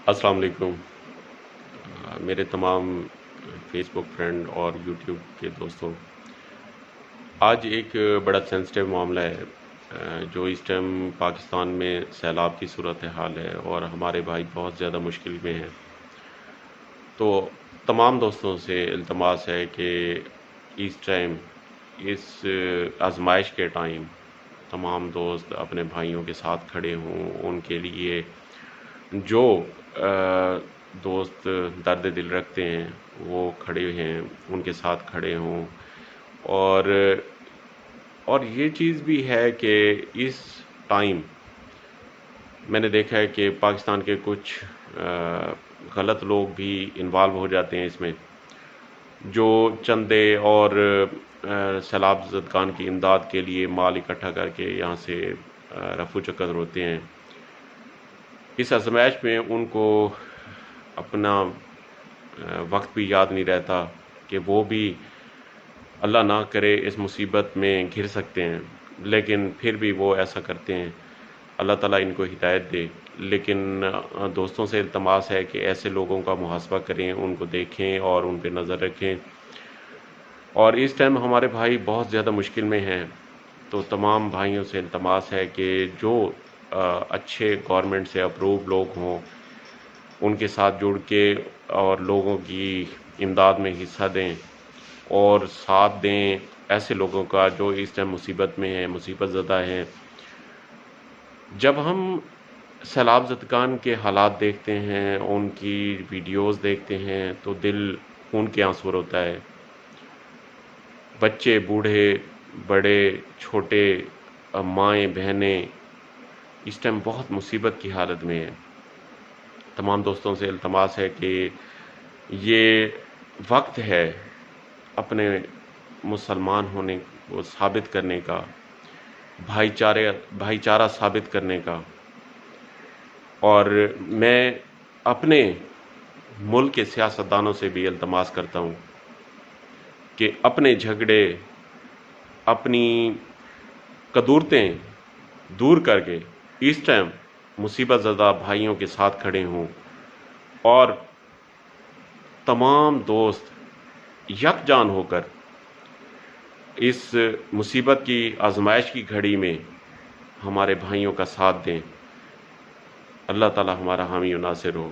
السلام علیکم میرے تمام فیس بک فرینڈ اور یوٹیوب کے دوستوں، آج ایک بڑا سینسٹیو معاملہ ہے جو اس ٹائم پاکستان میں سیلاب کی صورتحال ہے اور ہمارے بھائی بہت زیادہ مشکل میں ہیں۔ تو تمام دوستوں سے التماس ہے کہ اس ٹائم، اس آزمائش کے ٹائم، تمام دوست اپنے بھائیوں کے ساتھ کھڑے ہوں، ان کے لیے جو دوست درد دل رکھتے ہیں وہ کھڑے ہیں، ان کے ساتھ کھڑے ہوں۔ اور یہ چیز بھی ہے کہ اس ٹائم میں نے دیکھا ہے کہ پاکستان کے کچھ غلط لوگ بھی انوالو ہو جاتے ہیں اس میں، جو چندے اور سیلاب زدگان کی امداد کے لیے مال اکٹھا کر کے یہاں سے رفو چکر ہوتے ہیں۔ اس آزمائش میں ان کو اپنا وقت بھی یاد نہیں رہتا کہ وہ بھی اللہ نہ کرے اس مصیبت میں گھر سکتے ہیں، لیکن پھر بھی وہ ایسا کرتے ہیں۔ اللہ تعالیٰ ان کو ہدایت دے، لیکن دوستوں سے التماس ہے کہ ایسے لوگوں کا محاسبہ کریں، ان کو دیکھیں اور ان پہ نظر رکھیں۔ اور اس ٹائم ہمارے بھائی بہت زیادہ مشکل میں ہیں، تو تمام بھائیوں سے التماس ہے کہ جو اچھے گورنمنٹ سے اپرووڈ لوگ ہوں ان کے ساتھ جڑ کے اور لوگوں کی امداد میں حصہ دیں اور ساتھ دیں ایسے لوگوں کا جو اس ٹائم مصیبت میں ہیں، مصیبت زدہ ہیں۔ جب ہم سیلاب زدگان کے حالات دیکھتے ہیں، ان کی ویڈیوز دیکھتے ہیں تو دل خون کے آنسو ہوتا ہے۔ بچے، بوڑھے، بڑے، چھوٹے، مائیں، بہنیں اس ٹائم بہت مصیبت کی حالت میں ہیں۔ تمام دوستوں سے التماس ہے کہ یہ وقت ہے اپنے مسلمان ہونے کو ثابت کرنے کا، بھائی چارہ ثابت کرنے کا۔ اور میں اپنے ملک کے سیاستدانوں سے بھی التماس کرتا ہوں کہ اپنے جھگڑے، اپنی قدورتیں دور کر کے اس ٹائم مصیبت زدہ بھائیوں کے ساتھ کھڑے ہوں اور تمام دوست یکجان ہو کر اس مصیبت کی آزمائش کی گھڑی میں ہمارے بھائیوں کا ساتھ دیں۔ اللہ تعالی ہمارا حامی و ناصر ہو۔